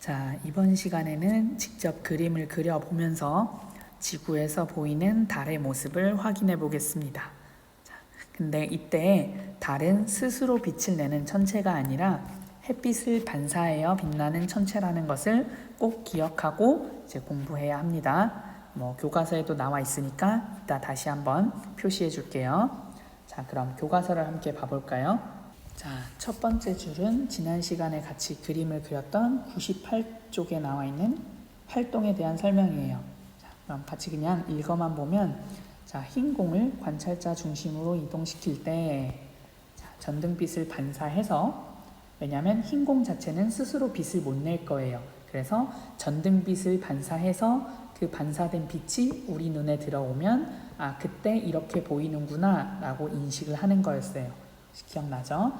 자, 이번 시간에는 직접 그림을 그려보면서 지구에서 보이는 달의 모습을 확인해 보겠습니다. 자, 근데 이때 달은 스스로 빛을 내는 천체가 아니라 햇빛을 반사하여 빛나는 천체라는 것을 꼭 기억하고 이제 공부해야 합니다. 교과서에도 나와 있으니까 이따 다시 한번 표시해 줄게요. 자, 그럼 교과서를 함께 봐볼까요? 자, 첫 번째 줄은 지난 시간에 같이 그림을 그렸던 98쪽에 나와 있는 활동에 대한 설명이에요. 자, 그럼 같이 그냥 읽어만 보면, 자, 흰 공을 관찰자 중심으로 이동시킬 때, 자, 전등빛을 반사해서, 왜냐하면 흰 공 자체는 스스로 빛을 못 낼 거예요. 그래서 전등빛을 반사해서 그 반사된 빛이 우리 눈에 들어오면, 아, 그때 이렇게 보이는구나 라고 인식을 하는 거였어요. 기억나죠?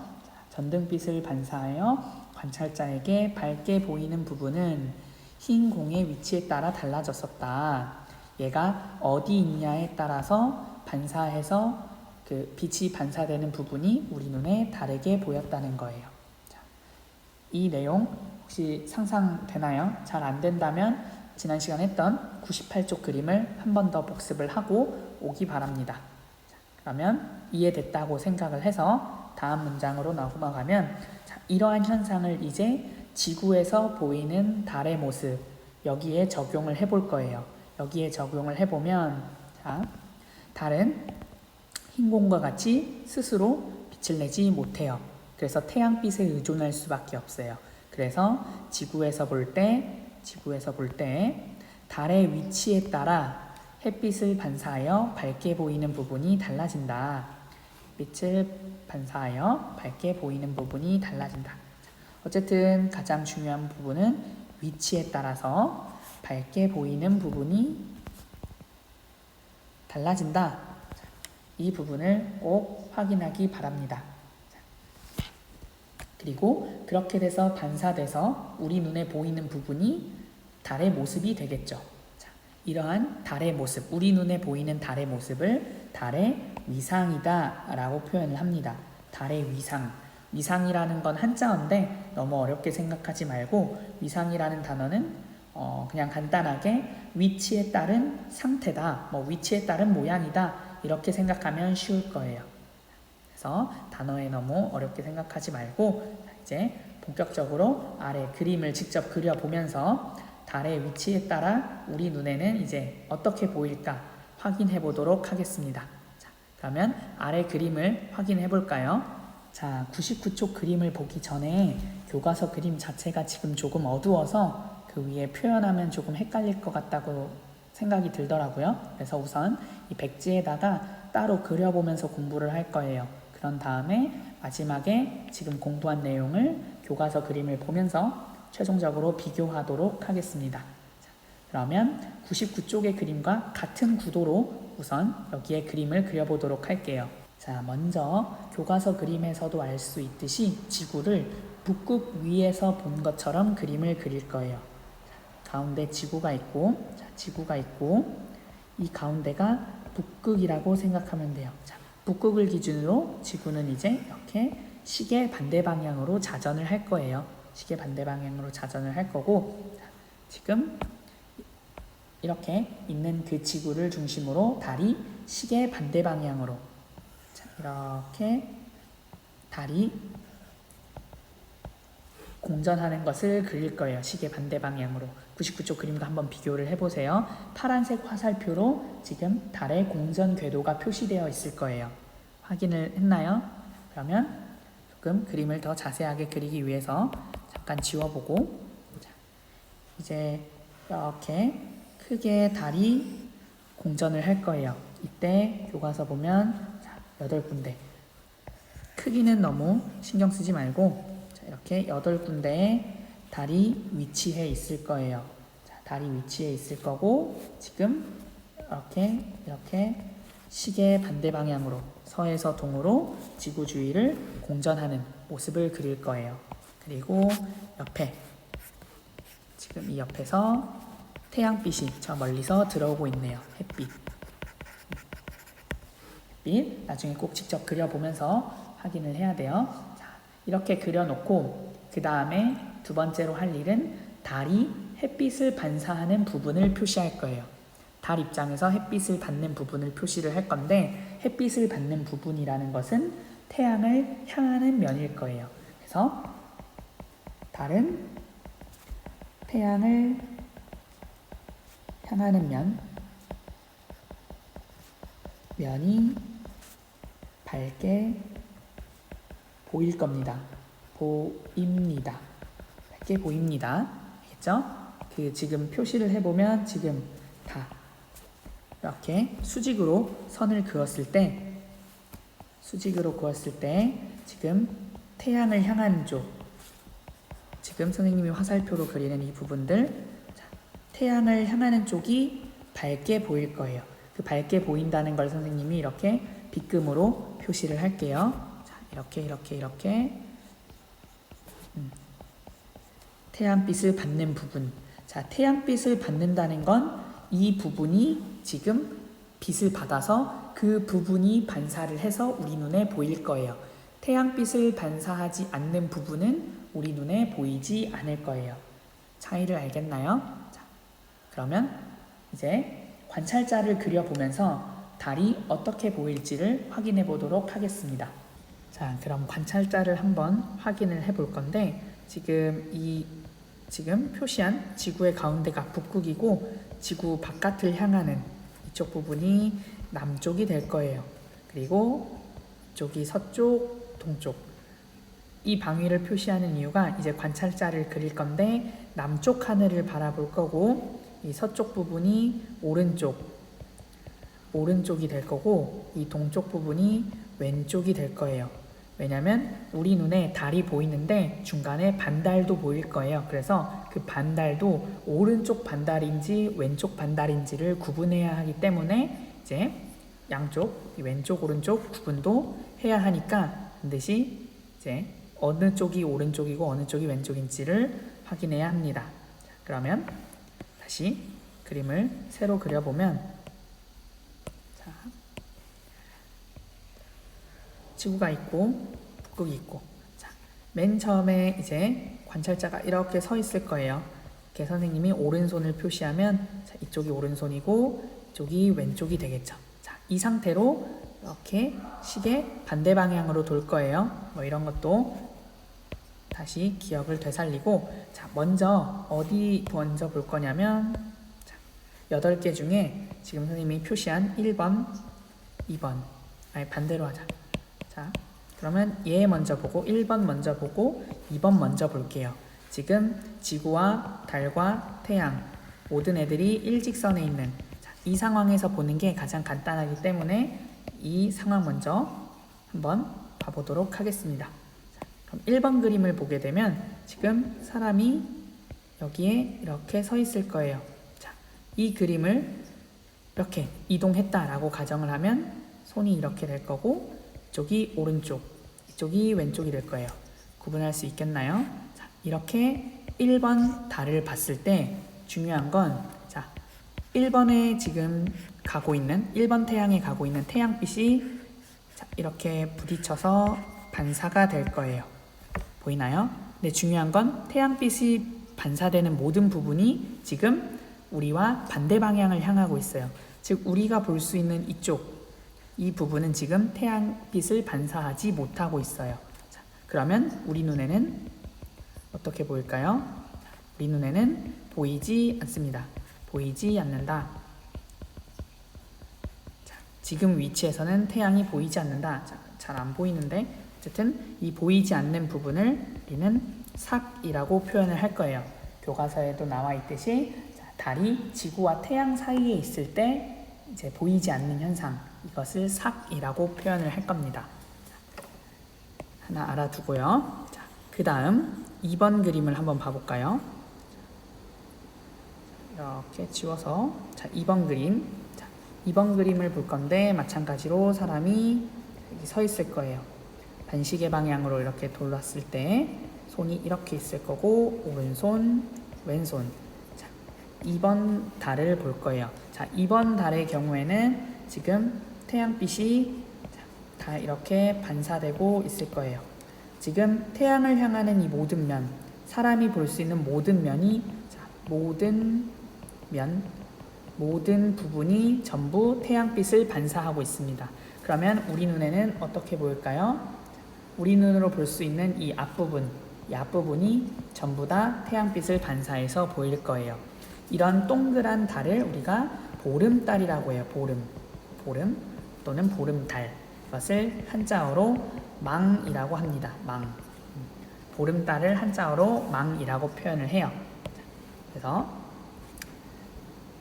전등빛을 반사하여 관찰자에게 밝게 보이는 부분은 흰 공의 위치에 따라 달라졌었다. 얘가 어디 있냐에 따라서 반사해서 그 빛이 반사되는 부분이 우리 눈에 다르게 보였다는 거예요. 자, 이 내용 혹시 상상되나요? 잘 안 된다면 지난 시간에 했던 98쪽 그림을 한 번 더 복습을 하고 오기 바랍니다. 자, 그러면 이해됐다고 생각을 해서 다음 문장으로 넘어가면, 자, 이러한 현상을 이제 지구에서 보이는 달의 모습, 여기에 적용을 해볼 거예요. 여기에 적용을 해보면, 자, 달은 흰 공과 같이 스스로 빛을 내지 못해요. 그래서 태양빛에 의존할 수밖에 없어요. 그래서 지구에서 볼 때 달의 위치에 따라 햇빛을 반사하여 밝게 보이는 부분이 달라진다. 빛을 반사하여 밝게 보이는 부분이 달라진다. 어쨌든 가장 중요한 부분은 위치에 따라서 밝게 보이는 부분이 달라진다. 이 부분을 꼭 확인하기 바랍니다. 그리고 그렇게 돼서 반사돼서 우리 눈에 보이는 부분이 달의 모습이 되겠죠. 자, 이러한 달의 모습, 우리 눈에 보이는 달의 모습을 달의 위상이다 라고 표현을 합니다. 달의 위상. 위상이라는 건 한자어인데 너무 어렵게 생각하지 말고, 위상이라는 단어는 그냥 간단하게 위치에 따른 상태다, 위치에 따른 모양이다, 이렇게 생각하면 쉬울 거예요. 그래서 단어에 너무 어렵게 생각하지 말고 이제 본격적으로 아래 그림을 직접 그려보면서 달의 위치에 따라 우리 눈에는 이제 어떻게 보일까 확인해 보도록 하겠습니다. 자, 그러면 아래 그림을 확인해 볼까요? 자, 99쪽 그림을 보기 전에 교과서 그림 자체가 지금 조금 어두워서 그 위에 표현하면 조금 헷갈릴 것 같다고 생각이 들더라고요. 그래서 우선 이 백지에다가 따로 그려보면서 공부를 할 거예요. 그런 다음에 마지막에 지금 공부한 내용을 교과서 그림을 보면서 최종적으로 비교하도록 하겠습니다. 자, 그러면 99쪽의 그림과 같은 구도로 우선 여기에 그림을 그려보도록 할게요. 자, 먼저 교과서 그림에서도 알 수 있듯이 지구를 북극 위에서 본 것처럼 그림을 그릴 거예요. 자, 가운데 지구가 있고, 이 가운데가 북극이라고 생각하면 돼요. 자, 북극을 기준으로 지구는 이제 이렇게 시계 반대 방향으로 자전을 할 거예요. 시계 반대 방향으로 자전을 할 거고, 지금 이렇게 있는 그 지구를 중심으로 달이 시계 반대 방향으로, 자, 이렇게 달이 공전하는 것을 그릴 거예요. 시계 반대 방향으로. 99쪽 그림과 한번 비교를 해보세요. 파란색 화살표로 지금 달의 공전 궤도가 표시되어 있을 거예요. 확인을 했나요? 그러면 조금 그림을 더 자세하게 그리기 위해서 잠깐 지워보고, 자, 이제 이렇게 크게 달이 공전을 할 거예요. 이때 교과서 보면, 자, 8군데. 크기는 너무 신경 쓰지 말고, 자, 이렇게 8군데에 달이 위치해 있을 거예요. 자, 달이 위치해 있을 거고, 지금 이렇게 시계 반대 방향으로, 서에서 동으로 지구 주위를 공전하는 모습을 그릴 거예요. 그리고 옆에, 지금 이 옆에서 태양빛이 저 멀리서 들어오고 있네요. 햇빛. 나중에 꼭 직접 그려보면서 확인을 해야 돼요. 자, 이렇게 그려놓고 그 다음에 두 번째로 할 일은 달이 햇빛을 반사하는 부분을 표시할 거예요. 달 입장에서 햇빛을 받는 부분을 표시를 할 건데 햇빛을 받는 부분이라는 것은 태양을 향하는 면일 거예요. 그래서 달은 태양을 향하는 면이 밝게 보일 겁니다. 보입니다. 밝게 보입니다. 알겠죠? 지금 표시를 해보면 지금 다 이렇게 수직으로 선을 그었을 때 지금 태양을 향하는 쪽, 지금 선생님이 화살표로 그리는 이 부분들, 태양을 향하는 쪽이 밝게 보일 거예요. 그 밝게 보인다는 걸 선생님이 이렇게 빗금으로 표시를 할게요. 자, 이렇게 태양빛을 받는 부분. 자, 태양빛을 받는다는 건 이 부분이 지금 빛을 받아서 그 부분이 반사를 해서 우리 눈에 보일 거예요. 태양빛을 반사하지 않는 부분은 우리 눈에 보이지 않을 거예요. 차이를 알겠나요? 자, 그러면 이제 관찰자를 그려보면서 달이 어떻게 보일지를 확인해 보도록 하겠습니다. 자, 그럼 관찰자를 한번 확인을 해 볼 건데 지금 표시한 지구의 가운데가 북극이고 지구 바깥을 향하는 이쪽 부분이 남쪽이 될 거예요. 그리고 이쪽이 서쪽, 동쪽. 이 방위를 표시하는 이유가 이제 관찰자를 그릴 건데 남쪽 하늘을 바라볼 거고 이 서쪽 부분이 오른쪽이 될 거고 이 동쪽 부분이 왼쪽이 될 거예요. 왜냐면 우리 눈에 달이 보이는데 중간에 반달도 보일 거예요. 그래서 그 반달도 오른쪽 반달인지 왼쪽 반달인지를 구분해야 하기 때문에 이제 양쪽 왼쪽 오른쪽 구분도 해야 하니까 반드시 이제 어느 쪽이 오른쪽이고 어느 쪽이 왼쪽인지를 확인해야 합니다. 자, 그러면 다시 그림을 새로 그려보면 자, 지구가 있고 북극이 있고 자, 맨 처음에 이제 관찰자가 이렇게 서 있을 거예요. 이렇게 선생님이 오른손을 표시하면 자, 이쪽이 오른손이고 이쪽이 왼쪽이 되겠죠. 자, 이 상태로 이렇게 시계 반대 방향으로 돌 거예요. 뭐 이런 것도 다시 기억을 되살리고 자, 먼저 어디 먼저 볼 거냐면 자, 8개 중에 지금 선생님이 표시한 1번, 2번 아니 반대로 하자. 자, 그러면 얘 먼저 보고 1번 먼저 보고 2번 먼저 볼게요. 지금 지구와 달과 태양 모든 애들이 일직선에 있는 자, 이 상황에서 보는 게 가장 간단하기 때문에 이 상황 먼저 한번 봐보도록 하겠습니다. 자, 그럼 1번 그림을 보게 되면 지금 사람이 여기에 이렇게 서 있을 거예요. 자, 이 그림을 이렇게 이동했다라고 가정을 하면 손이 이렇게 될 거고 이쪽이 오른쪽, 이쪽이 왼쪽이 될 거예요. 구분할 수 있겠나요? 자, 이렇게 1번 달을 봤을 때 중요한 건 자, 1번에 지금 가고 있는 1번 태양에 가고 있는 태양빛이 자, 이렇게 부딪혀서 반사가 될 거예요. 보이나요? 근데 중요한 건 태양빛이 반사되는 모든 부분이 지금 우리와 반대 방향을 향하고 있어요. 즉 우리가 볼 수 있는 이쪽 이 부분은 지금 태양빛을 반사하지 못하고 있어요. 자, 그러면 우리 눈에는 어떻게 보일까요? 우리 눈에는 보이지 않습니다. 보이지 않는다. 자, 지금 위치에서는 태양이 보이지 않는다. 잘 안 보이는데 어쨌든 이 보이지 않는 부분을 우리는 삭이라고 표현을 할 거예요. 교과서에도 나와 있듯이 자, 달이 지구와 태양 사이에 있을 때 이제 보이지 않는 현상 이것을 삭이라고 표현을 할 겁니다. 하나 알아두고요. 자, 그 다음 2번 그림을 한번 봐볼까요? 이렇게 지워서 자, 2번 그림 자, 2번 그림을 볼 건데 마찬가지로 사람이 여기 서 있을 거예요. 반시계 방향으로 이렇게 돌았을 때 손이 이렇게 있을 거고 오른손, 왼손 자, 2번 달을 볼 거예요. 자, 2번 달의 경우에는 지금 태양빛이 다 이렇게 반사되고 있을 거예요. 지금 태양을 향하는 이 모든 면, 사람이 볼 수 있는 모든 면이 모든 부분이 전부 태양빛을 반사하고 있습니다. 그러면 우리 눈에는 어떻게 보일까요? 우리 눈으로 볼 수 있는 이 앞부분이 전부 다 태양빛을 반사해서 보일 거예요. 이런 동그란 달을 우리가 보름달이라고 해요. 보름 또는 보름달. 이것을 한자어로 망이라고 합니다. 망. 보름달을 한자어로 망이라고 표현을 해요. 그래서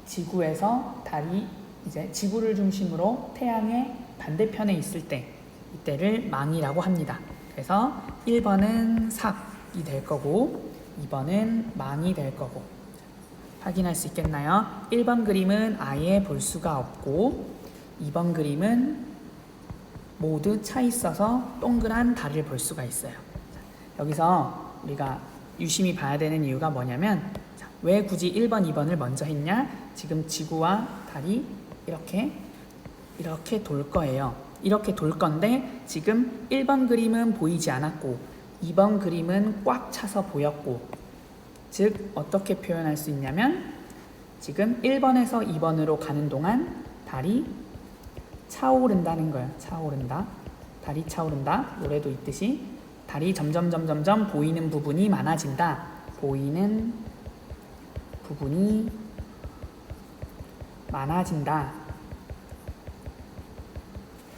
지구에서 달이 이제 지구를 중심으로 태양의 반대편에 있을 때 이때를 망이라고 합니다. 그래서 1번은 삭이 될 거고 2번은 망이 될 거고 확인할 수 있겠나요? 1번 그림은 아예 볼 수가 없고 2번 그림은 모두 차 있어서 동그란 달을 볼 수가 있어요. 여기서 우리가 유심히 봐야 되는 이유가 뭐냐면 왜 굳이 1번, 2번을 먼저 했냐? 지금 지구와 달이 이렇게 돌 거예요. 이렇게 돌 건데 지금 1번 그림은 보이지 않았고 2번 그림은 꽉 차서 보였고 즉 어떻게 표현할 수 있냐면 지금 1번에서 2번으로 가는 동안 달이 차오른다는 거예요. 차오른다. 달이 차오른다. 노래도 있듯이 달이 점점 보이는 부분이 많아진다. 보이는 부분이 많아진다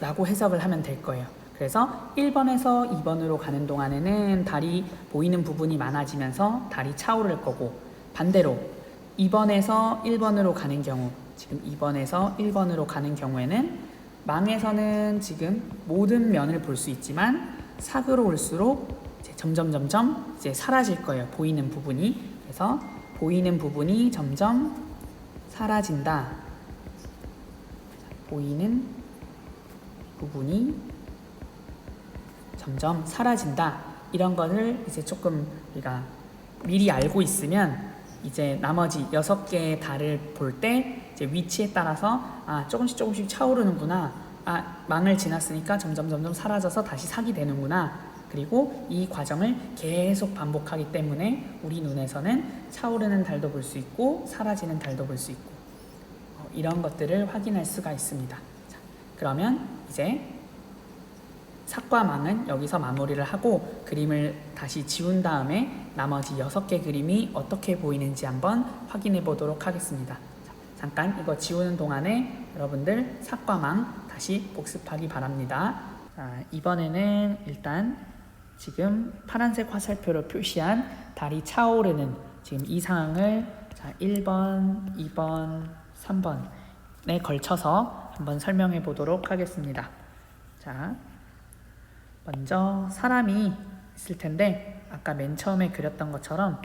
라고 해석을 하면 될 거예요. 그래서 1번에서 2번으로 가는 동안에는 달이 보이는 부분이 많아지면서 달이 차오를 거고 반대로 2번에서 1번으로 가는 경우 지금 2번에서 1번으로 가는 경우에는 망에서는 지금 모든 면을 볼 수 있지만 삭으로 올수록 이제 점점 이제 사라질 거예요. 보이는 부분이. 그래서 보이는 부분이 점점 사라진다. 보이는 부분이 점점 사라진다. 이런 거를 이제 조금 우리가 미리 알고 있으면 이제 나머지 6개의 달을 볼 때 이제 위치에 따라서 조금씩 차오르는구나. 망을 지났으니까 점점 사라져서 다시 삭이 되는구나. 그리고 이 과정을 계속 반복하기 때문에 우리 눈에서는 차오르는 달도 볼 수 있고 사라지는 달도 볼 수 있고 이런 것들을 확인할 수가 있습니다. 자, 그러면 이제 삭과 망은 여기서 마무리를 하고 그림을 다시 지운 다음에 나머지 6개 그림이 어떻게 보이는지 한번 확인해 보도록 하겠습니다. 자, 잠깐 이거 지우는 동안에 여러분들 삭과 망 다시 복습하기 바랍니다. 자, 이번에는 일단 지금 파란색 화살표로 표시한 달이 차오르는 지금 이 상황을 1번, 2번, 3번에 걸쳐서 한번 설명해 보도록 하겠습니다. 자, 먼저 사람이 있을 텐데 아까 맨 처음에 그렸던 것처럼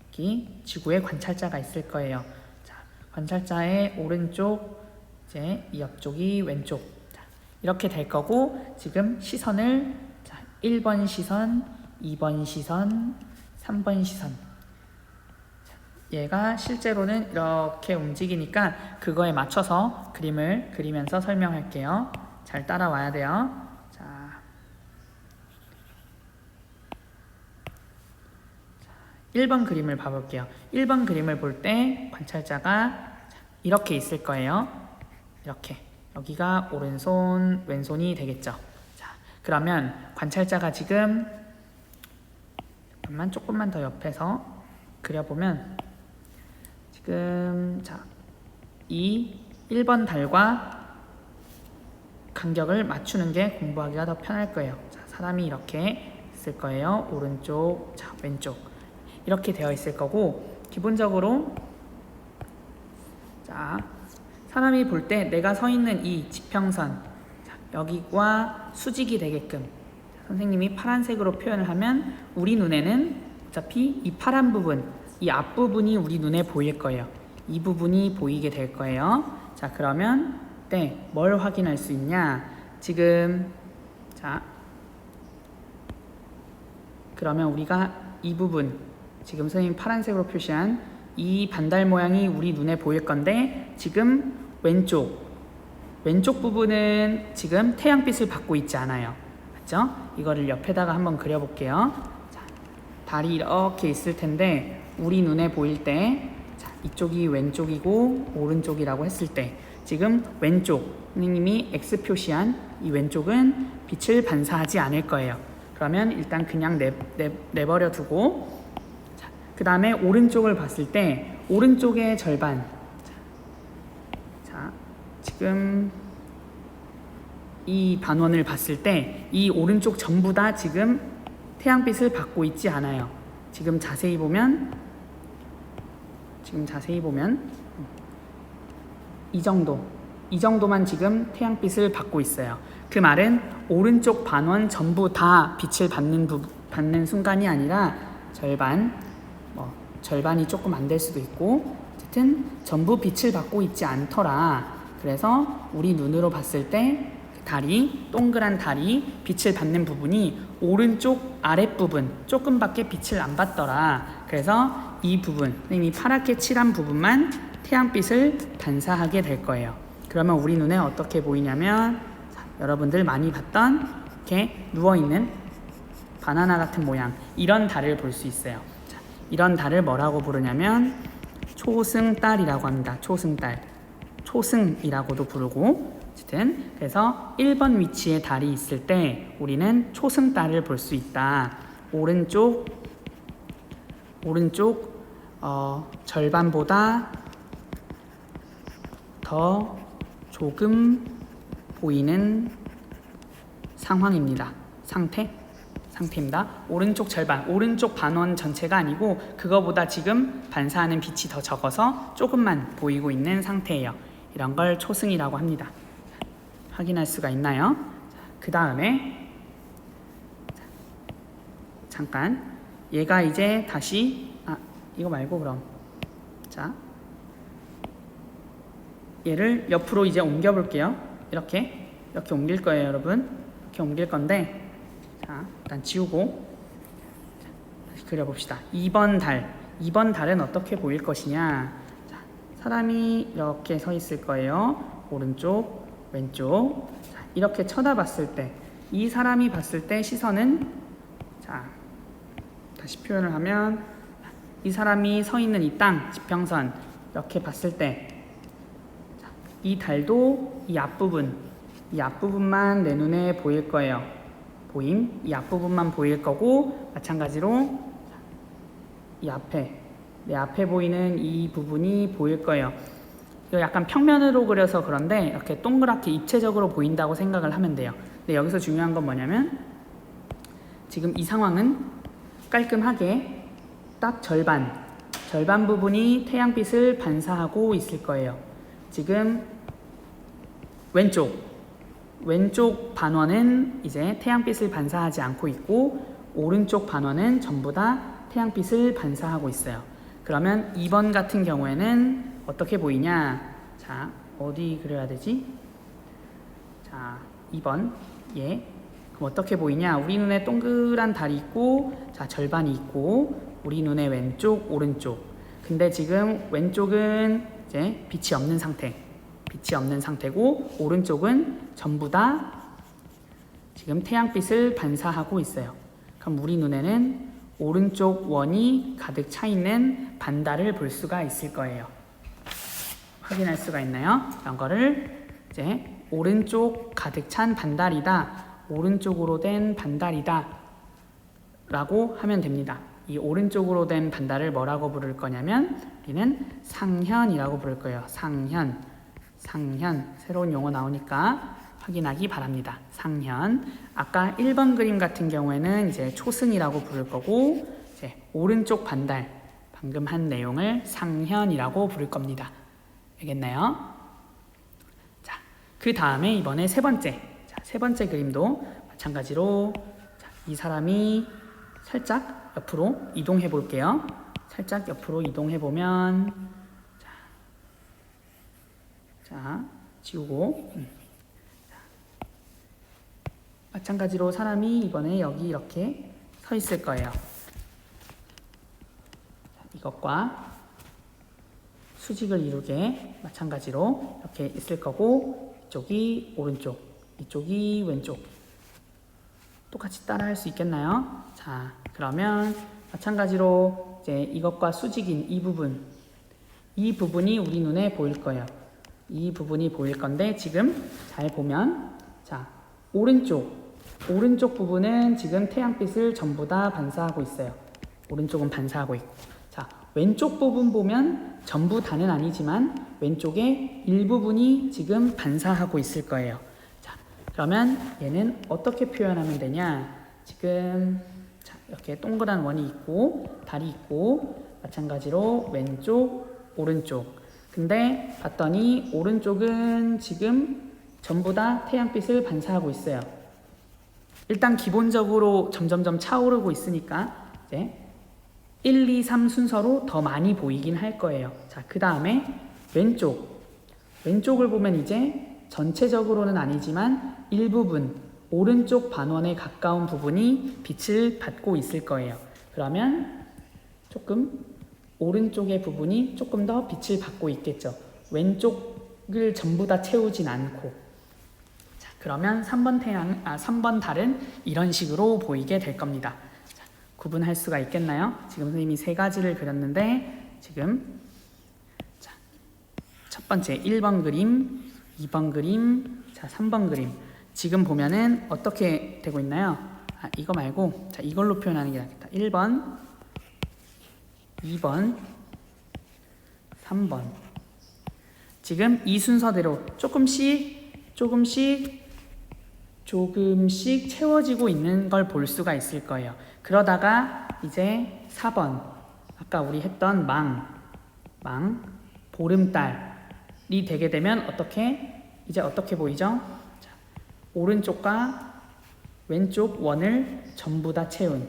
여기 지구에 관찰자가 있을 거예요. 자, 관찰자의 오른쪽 이제 이 옆쪽이 왼쪽 이렇게 될 거고 지금 시선을 1번 시선, 2번 시선, 3번 시선 얘가 실제로는 이렇게 움직이니까 그거에 맞춰서 그림을 그리면서 설명할게요. 잘 따라와야 돼요. 자, 1번 그림을 봐볼게요. 1번 그림을 볼 때 관찰자가 이렇게 있을 거예요. 이렇게 여기가 오른손, 왼손이 되겠죠. 자, 그러면 관찰자가 지금 조금만 더 옆에서 그려보면 지금 이 1번 달과 간격을 맞추는 게 공부하기가 더 편할 거예요. 자, 사람이 이렇게 있을 거예요. 오른쪽, 왼쪽 이렇게 되어 있을 거고 기본적으로 사람이 볼 때 내가 서 있는 이 지평선 여기와 수직이 되게끔 선생님이 파란색으로 표현을 하면 우리 눈에는 어차피 이 파란 부분, 이 앞부분이 우리 눈에 보일 거예요. 이 부분이 보이게 될 거예요. 자, 그러면 뭘 확인할 수 있냐? 지금 그러면 우리가 이 부분 지금 선생님 파란색으로 표시한 이 반달 모양이 우리 눈에 보일 건데 지금 왼쪽 부분은 지금 태양빛을 받고 있지 않아요. 맞죠? 이거를 옆에다가 한번 그려볼게요. 자, 달이 이렇게 있을 텐데 우리 눈에 보일 때 자, 이쪽이 왼쪽이고 오른쪽이라고 했을 때 지금 왼쪽 선생님이 X 표시한 이 왼쪽은 빛을 반사하지 않을 거예요. 그러면 일단 그냥 내버려 두고 그 다음에 오른쪽을 봤을 때 오른쪽의 절반 자, 지금 이 반원을 봤을 때 이 오른쪽 전부 다 지금 태양빛을 받고 있지 않아요. 지금 자세히 보면 이 정도만 지금 태양빛을 받고 있어요. 그 말은 오른쪽 반원 전부 다 빛을 받는 순간이 아니라 절반이 조금 안 될 수도 있고 어쨌든 전부 빛을 받고 있지 않더라. 그래서 우리 눈으로 봤을 때 달이 동그란 달이 빛을 받는 부분이 오른쪽 아랫부분 조금밖에 빛을 안 받더라. 그래서 이 부분 선생님이 파랗게 칠한 부분만 태양빛을 반사하게 될 거예요. 그러면 우리 눈에 어떻게 보이냐면 자, 여러분들 많이 봤던 이렇게 누워있는 바나나 같은 모양 이런 달을 볼 수 있어요. 자, 이런 달을 뭐라고 부르냐면 초승달이라고 합니다. 초승이라고도 부르고 어쨌든 그래서 1번 위치에 달이 있을 때 우리는 초승달을 볼 수 있다. 오른쪽 절반보다 더 조금 보이는 상황입니다. 상태입니다. 오른쪽 절반, 오른쪽 반원 전체가 아니고 그거보다 지금 반사하는 빛이 더 적어서 조금만 보이고 있는 상태예요. 이런 걸 초승이라고 합니다. 확인할 수가 있나요? 그 다음에 잠깐 얘가 이제 다시 이거 말고 그럼 자 얘를 옆으로 이제 옮겨 볼게요. 이렇게 옮길 거예요, 여러분. 이렇게 옮길 건데 자 일단 지우고 자, 다시 그려봅시다. 2번 달은 어떻게 보일 것이냐. 자, 사람이 이렇게 서 있을 거예요. 오른쪽 왼쪽 자, 이렇게 쳐다봤을 때 이 사람이 봤을 때 시선은 자 다시 표현을 하면 이 사람이 서 있는 이 땅 지평선 이렇게 봤을 때 이 달도 이 앞부분만 내 눈에 보일 거예요. 이 앞부분만 보일 거고 마찬가지로 내 앞에 보이는 이 부분이 보일 거예요. 이거 약간 평면으로 그려서 그런데 이렇게 동그랗게 입체적으로 보인다고 생각을 하면 돼요. 근데 여기서 중요한 건 뭐냐면 지금 이 상황은 깔끔하게 딱 절반 부분이 태양빛을 반사하고 있을 거예요. 지금 왼쪽 반원은 이제 태양빛을 반사하지 않고 있고 오른쪽 반원은 전부 다 태양빛을 반사하고 있어요. 그러면 2번 같은 경우에는 어떻게 보이냐? 자, 어디 그려야 되지? 자, 2번. 그럼 어떻게 보이냐? 우리 눈에 동그란 달이 있고, 자, 절반이 있고, 우리 눈에 왼쪽, 오른쪽. 근데 지금 왼쪽은 이제 빛이 없는 상태고, 오른쪽은 전부 다 지금 태양빛을 반사하고 있어요. 그럼 우리 눈에는 오른쪽 원이 가득 차 있는 반달을 볼 수가 있을 거예요. 확인할 수가 있나요? 이런 거를 이제 오른쪽 가득 찬 반달이다, 오른쪽으로 된 반달이다 라고 하면 됩니다. 이 오른쪽으로 된 반달을 뭐라고 부를 거냐면 우리는 상현이라고 부를 거예요. 상현. 새로운 용어 나오니까 확인하기 바랍니다. 상현. 아까 1번 그림 같은 경우에는 이제 초승이라고 부를 거고 이제 오른쪽 반달 방금 한 내용을 상현이라고 부를 겁니다. 알겠나요? 자, 그 다음에 이번에 세 번째 그림도 마찬가지로 자, 이 사람이 살짝 옆으로 이동해 볼게요. 살짝 옆으로 이동해 보면 자, 지우고 마찬가지로 사람이 이번에 여기 이렇게 서 있을 거예요. 이것과 수직을 이루게 마찬가지로 이렇게 있을 거고 이쪽이 오른쪽, 이쪽이 왼쪽. 똑같이 따라 할 수 있겠나요? 자, 그러면 마찬가지로 이제 이것과 수직인 이 부분이 우리 눈에 보일 거예요. 이 부분이 보일 건데 지금 잘 보면 자, 오른쪽 부분은 지금 태양빛을 전부 다 반사하고 있어요. 오른쪽은 반사하고 있고. 자, 왼쪽 부분 보면 전부 다는 아니지만 왼쪽에 일부분이 지금 반사하고 있을 거예요. 자, 그러면 얘는 어떻게 표현하면 되냐? 지금 자, 이렇게 동그란 원이 있고 달이 있고 마찬가지로 왼쪽, 오른쪽. 근데 봤더니 오른쪽은 지금 전부 다 태양빛을 반사하고 있어요. 일단 기본적으로 점점점 차오르고 있으니까 이제 1, 2, 3 순서로 더 많이 보이긴 할 거예요. 자, 그 다음에 왼쪽을 보면 이제 전체적으로는 아니지만 일부분 오른쪽 반원에 가까운 부분이 빛을 받고 있을 거예요. 그러면 조금 오른쪽의 부분이 조금 더 빛을 받고 있겠죠. 왼쪽을 전부 다 채우진 않고. 자, 그러면 3번 달은 이런 식으로 보이게 될 겁니다. 자, 구분할 수가 있겠나요? 지금 선생님이 세 가지를 그렸는데 지금 자, 첫 번째 1번 그림, 2번 그림, 자 3번 그림. 지금 보면은 어떻게 되고 있나요? 이거 말고 자 이걸로 표현하는 게 낫겠다. 1번, 2번, 3번. 지금 이 순서대로 조금씩 채워지고 있는 걸 볼 수가 있을 거예요. 그러다가 이제 4번 아까 우리 했던 보름달이 되게 되면 이제 어떻게 보이죠? 자, 오른쪽과 왼쪽 원을 전부 다 채운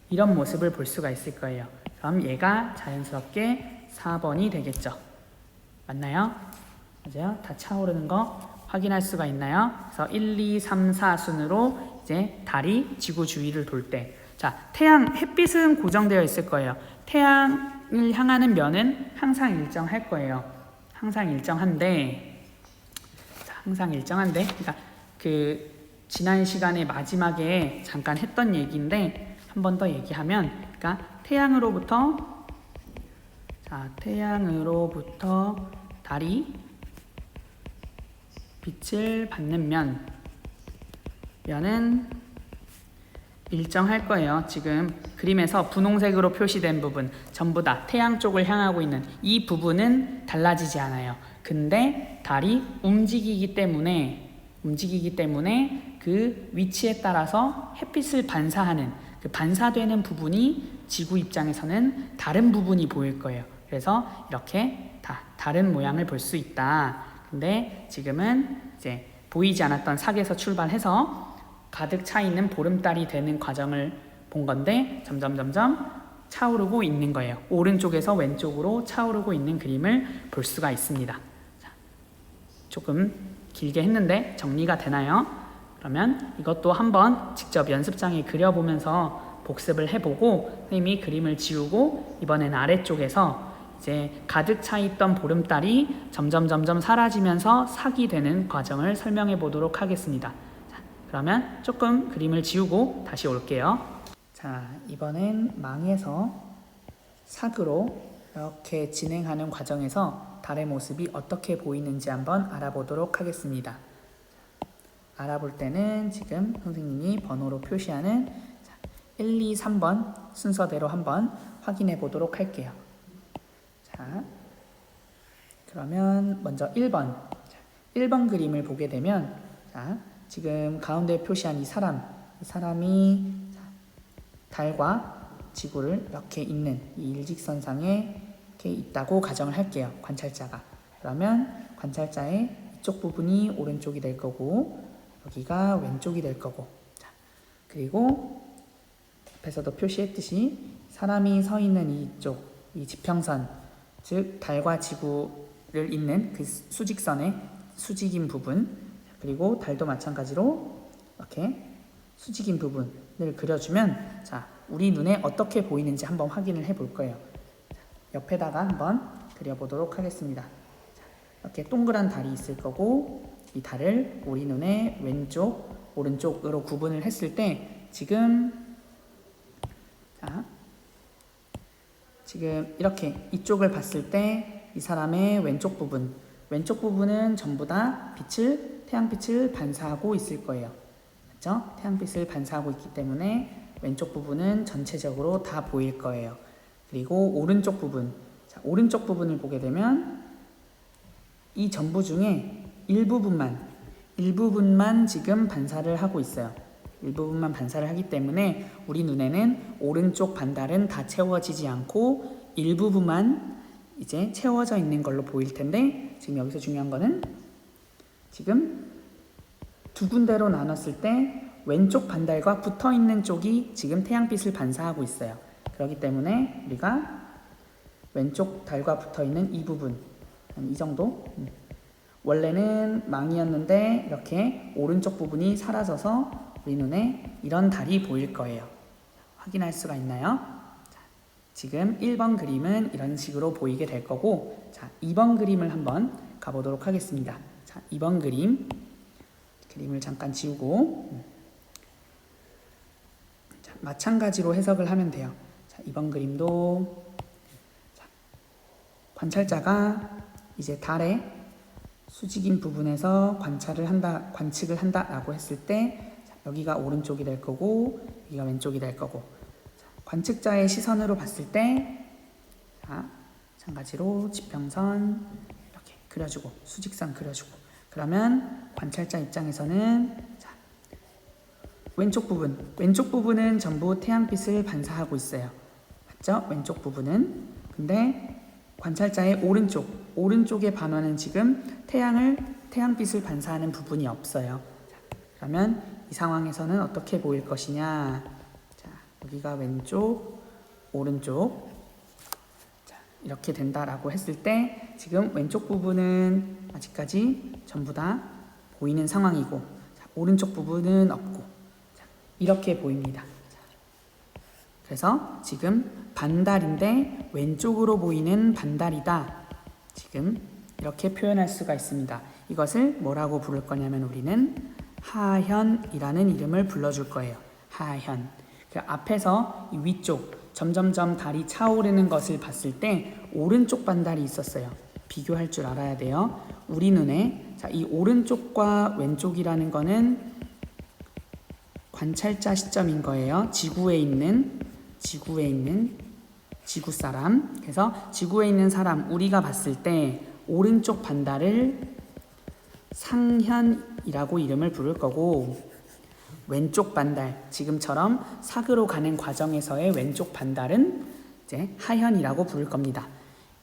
이런 모습을 볼 수가 있을 거예요. 그럼 얘가 자연스럽게 4번이 되겠죠. 맞나요? 맞아요? 다 차오르는 거 확인할 수가 있나요? 그래서 1, 2, 3, 4 순으로 이제 달이 지구 주위를 돌 때, 자, 햇빛은 고정되어 있을 거예요. 태양을 향하는 면은 항상 일정할 거예요. 항상 일정한데, 그러니까 그 지난 시간에 마지막에 잠깐 했던 얘기인데 한 번 더 얘기하면, 그러니까 태양으로부터 달이 빛을 받는 면은 일정할 거예요. 지금 그림에서 분홍색으로 표시된 부분 전부 다 태양 쪽을 향하고 있는 이 부분은 달라지지 않아요. 근데 달이 움직이기 때문에 그 위치에 따라서 햇빛을 반사하는 그 반사되는 부분이 지구 입장에서는 다른 부분이 보일 거예요. 그래서 이렇게 다 다른 모양을 볼 수 있다. 근데 지금은 이제 보이지 않았던 sak에서 출발해서 가득 차 있는 보름달이 되는 과정을 본 건데 점점 차오르고 있는 거예요. 오른쪽에서 왼쪽으로 차오르고 있는 그림을 볼 수가 있습니다. 자, 조금 길게 했는데 정리가 되나요? 그러면 이것도 한번 직접 연습장에 그려보면서 복습을 해보고 선생님이 그림을 지우고 이번에는 아래쪽에서 이제 가득 차 있던 보름달이 점점 사라지면서 sak이 되는 과정을 설명해 보도록 하겠습니다. 자, 그러면 조금 그림을 지우고 다시 올게요. 자, 이번엔 망에서 sak으로 이렇게 진행하는 과정에서 달의 모습이 어떻게 보이는지 한번 알아보도록 하겠습니다. 알아볼 때는 지금 선생님이 번호로 표시하는 1, 2, 3번 순서대로 한번 확인해 보도록 할게요. 자, 그러면 먼저 1번. 1번 그림을 보게 되면 자, 지금 가운데 표시한 이 사람이 달과 지구를 이렇게 있는 이 일직선상에 이렇게 있다고 가정을 할게요. 관찰자가. 그러면 관찰자의 이쪽 부분이 오른쪽이 될 거고 여기가 왼쪽이 될 거고, 자, 그리고 앞에서도 표시했듯이 사람이 서 있는 이쪽, 이 지평선, 즉 달과 지구를 잇는 그 수직선의 수직인 부분, 그리고 달도 마찬가지로 이렇게 수직인 부분을 그려주면 자, 우리 눈에 어떻게 보이는지 한번 확인을 해볼 거예요. 옆에다가 한번 그려보도록 하겠습니다. 자, 이렇게 동그란 달이 있을 거고 이 달을 우리 눈에 왼쪽, 오른쪽으로 구분을 했을 때 지금 자, 지금 이렇게 이쪽을 봤을 때 이 사람의 왼쪽 부분은 전부 다 태양빛을 반사하고 있을 거예요. 맞죠? 태양빛을 반사하고 있기 때문에 왼쪽 부분은 전체적으로 다 보일 거예요. 그리고 오른쪽 부분, 자, 오른쪽 부분을 보게 되면 이 전부 중에 일부분만 지금 반사를 하고 있어요. 일부분만 반사를 하기 때문에 우리 눈에는 오른쪽 반달은 다 채워지지 않고 일부분만 이제 채워져 있는 걸로 보일 텐데, 지금 여기서 중요한 거는 지금 두 군데로 나눴을 때 왼쪽 반달과 붙어 있는 쪽이 지금 태양빛을 반사하고 있어요. 그렇기 때문에 우리가 왼쪽 달과 붙어 있는 이 부분, 이 정도, 원래는 망이었는데 이렇게 오른쪽 부분이 사라져서 우리 눈에 이런 달이 보일 거예요. 확인할 수가 있나요? 자, 지금 1번 그림은 이런 식으로 보이게 될 거고, 자, 2번 그림을 한번 가보도록 하겠습니다. 자, 2번 그림을 잠깐 지우고, 자, 마찬가지로 해석을 하면 돼요. 자, 2번 그림도, 자, 관찰자가 이제 달의 수직인 부분에서 관측을 한다라고 했을 때, 자, 여기가 오른쪽이 될 거고 여기가 왼쪽이 될 거고, 자, 관측자의 시선으로 봤을 때, 자, 마찬가지로 지평선 이렇게 그려주고 수직선 그려주고, 그러면 관찰자 입장에서는, 자, 왼쪽 부분은 전부 태양빛을 반사하고 있어요. 맞죠? 왼쪽 부분은. 근데 관찰자의 오른쪽의 반원은 지금 태양빛을 반사하는 부분이 없어요. 자, 그러면 이 상황에서는 어떻게 보일 것이냐? 자, 여기가 왼쪽, 오른쪽. 자, 이렇게 된다라고 했을 때 지금 왼쪽 부분은 아직까지 전부 다 보이는 상황이고, 자, 오른쪽 부분은 없고, 자, 이렇게 보입니다. 그래서 지금 반달인데 왼쪽으로 보이는 반달이다. 지금 이렇게 표현할 수가 있습니다. 이것을 뭐라고 부를 거냐면 우리는 하현이라는 이름을 불러줄 거예요. 하현. 그 앞에서 이 위쪽 점점점 달이 차오르는 것을 봤을 때 오른쪽 반달이 있었어요. 비교할 줄 알아야 돼요. 우리 눈에, 자, 이 오른쪽과 왼쪽이라는 거는 관찰자 시점인 거예요. 지구에 있는 지구 사람. 그래서 지구에 있는 사람, 우리가 봤을 때 오른쪽 반달을 상현이라고 이름을 부를 거고, 왼쪽 반달, 지금처럼 사그로 가는 과정에서의 왼쪽 반달은 이제 하현이라고 부를 겁니다.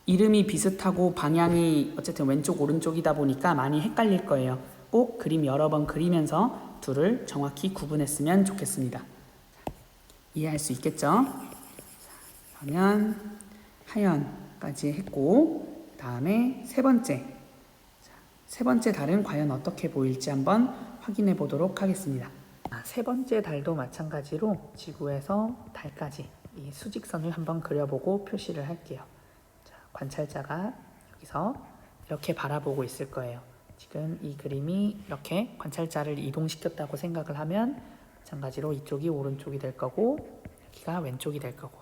이름이 비슷하고 방향이 어쨌든 왼쪽 오른쪽이다 보니까 많이 헷갈릴 거예요. 꼭 그림 여러 번 그리면서 둘을 정확히 구분했으면 좋겠습니다. 이해할 수 있겠죠? 그러면 하연까지 했고, 다음에 세 번째 달은 과연 어떻게 보일지 한번 확인해 보도록 하겠습니다. 세 번째 달도 마찬가지로 지구에서 달까지 이 수직선을 한번 그려보고 표시를 할게요. 자, 관찰자가 여기서 이렇게 바라보고 있을 거예요. 지금 이 그림이 이렇게 관찰자를 이동시켰다고 생각을 하면 마찬가지로 이쪽이 오른쪽이 될 거고 여기가 왼쪽이 될 거고,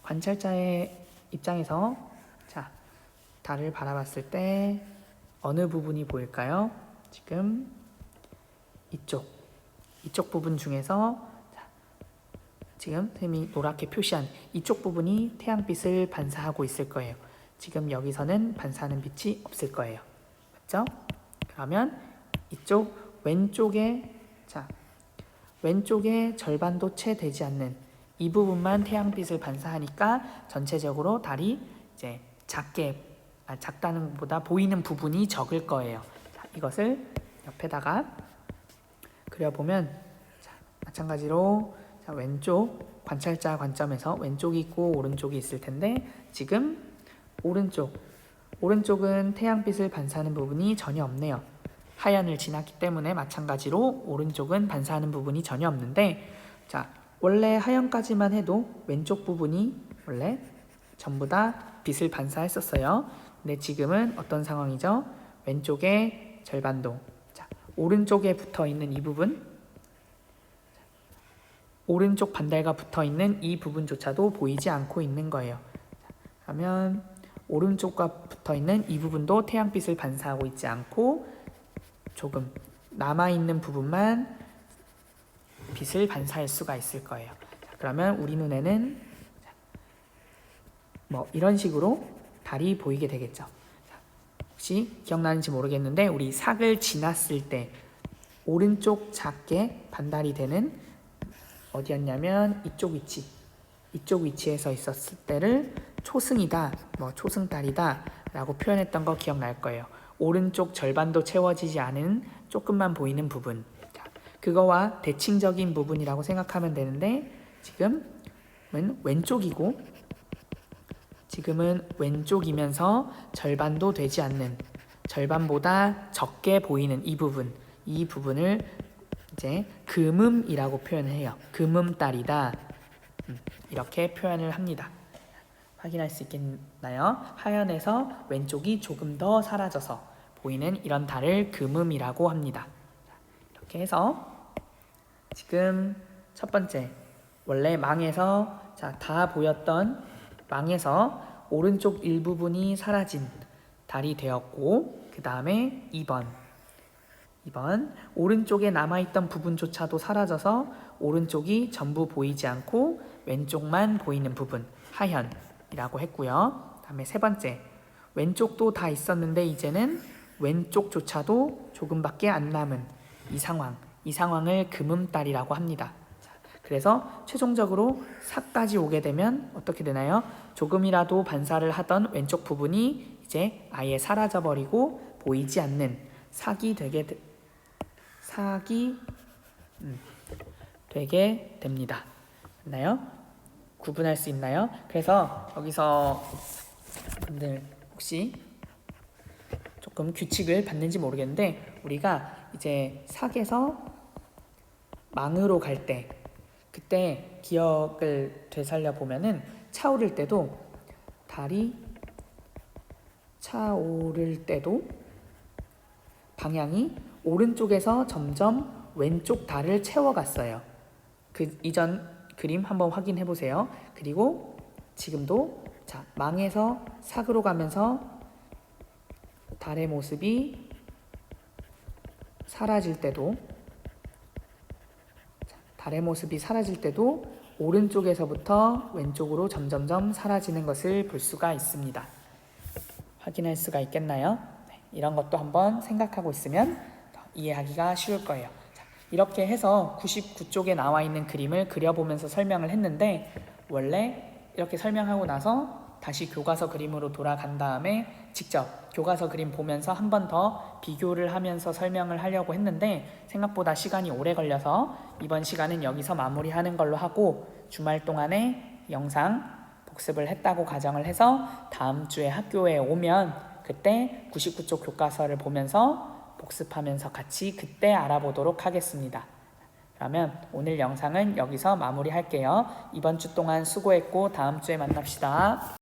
관찰자의 입장에서, 자, 달을 바라봤을 때 어느 부분이 보일까요? 지금 이쪽 부분 중에서, 자, 지금 선생님이 노랗게 표시한 이쪽 부분이 태양빛을 반사하고 있을 거예요. 지금 여기서는 반사하는 빛이 없을 거예요. 맞죠? 그러면 이쪽 왼쪽에, 자, 왼쪽에 절반도 채 되지 않는 이 부분만 태양빛을 반사하니까 전체적으로 달이 이제 작다는 것보다 보이는 부분이 적을 거예요. 자, 이것을 옆에다가 그려보면, 자, 마찬가지로, 자, 왼쪽 관찰자 관점에서 왼쪽이 있고 오른쪽이 있을 텐데, 지금 오른쪽은 태양빛을 반사하는 부분이 전혀 없네요. 하얀을 지났기 때문에 마찬가지로 오른쪽은 반사하는 부분이 전혀 없는데, 자, 원래 하얀까지만 해도 왼쪽 부분이 원래 전부 다 빛을 반사했었어요. 근데 지금은 어떤 상황이죠? 왼쪽에 절반도, 자, 오른쪽에 붙어 있는 이 부분, 오른쪽 반달과 붙어 있는 이 부분조차도 보이지 않고 있는 거예요. 그러면 오른쪽과 붙어있는 이 부분도 태양빛을 반사하고 있지 않고 조금 남아있는 부분만 빛을 반사할 수가 있을 거예요. 자, 그러면 우리 눈에는 뭐 이런 식으로 달이 보이게 되겠죠. 자, 혹시 기억나는지 모르겠는데 우리 삭을 지났을 때 오른쪽 작게 반달이 되는 어디였냐면 이쪽 위치에서 있었을 때를 초승이다, 뭐 초승달이다 라고 표현했던 거 기억날 거예요. 오른쪽 절반도 채워지지 않은 조금만 보이는 부분, 자, 그거와 대칭적인 부분이라고 생각하면 되는데 지금은 왼쪽이면서 절반도 되지 않는, 절반보다 적게 보이는 이 부분을 이제 금음이라고 표현을 해요. 금음달이다, 이렇게 표현을 합니다. 확인할 수 있겠나요? 하얀에서 왼쪽이 조금 더 사라져서 보이는 이런 달을 금음이라고 합니다. 이렇게 해서 지금 첫 번째, 원래 망에서 다 보였던 망에서 오른쪽 일부분이 사라진 달이 되었고, 그 다음에 2번 오른쪽에 남아있던 부분조차도 사라져서 오른쪽이 전부 보이지 않고 왼쪽만 보이는 부분, 하현이라고 했고요. 그 다음에 세 번째, 왼쪽도 다 있었는데 이제는 왼쪽조차도 조금밖에 안 남은 이 상황을 금음달이라고 합니다. 그래서 최종적으로 삭까지 오게 되면 어떻게 되나요? 조금이라도 반사를 하던 왼쪽 부분이 이제 아예 사라져버리고 보이지 않는 삭이 되게 됩니다. 맞나요? 구분할 수 있나요? 그래서 여기서 여러분들 혹시 조금 규칙을 받는지 모르겠는데 우리가 이제 삭에서 망으로 갈 때 그때 기억을 되살려 보면은 차오를 때도 달이 차오를 때도 방향이 오른쪽에서 점점 왼쪽 달을 채워갔어요. 그 이전 그림 한번 확인해 보세요. 그리고 지금도 망에서 삭으로 가면서 달의 모습이 사라질 때도 오른쪽에서부터 왼쪽으로 점점점 사라지는 것을 볼 수가 있습니다. 확인할 수가 있겠나요? 네, 이런 것도 한번 생각하고 있으면 이해하기가 쉬울 거예요. 이렇게 해서 99쪽에 나와 있는 그림을 그려보면서 설명을 했는데 원래 이렇게 설명하고 나서 다시 교과서 그림으로 돌아간 다음에 직접 교과서 그림 보면서 한 번 더 비교를 하면서 설명을 하려고 했는데 생각보다 시간이 오래 걸려서 이번 시간은 여기서 마무리하는 걸로 하고 주말 동안에 영상 복습을 했다고 가정을 해서 다음 주에 학교에 오면 그때 99쪽 교과서를 보면서 복습하면서 같이 그때 알아보도록 하겠습니다. 그러면 오늘 영상은 여기서 마무리할게요. 이번 주 동안 수고했고 다음 주에 만납시다.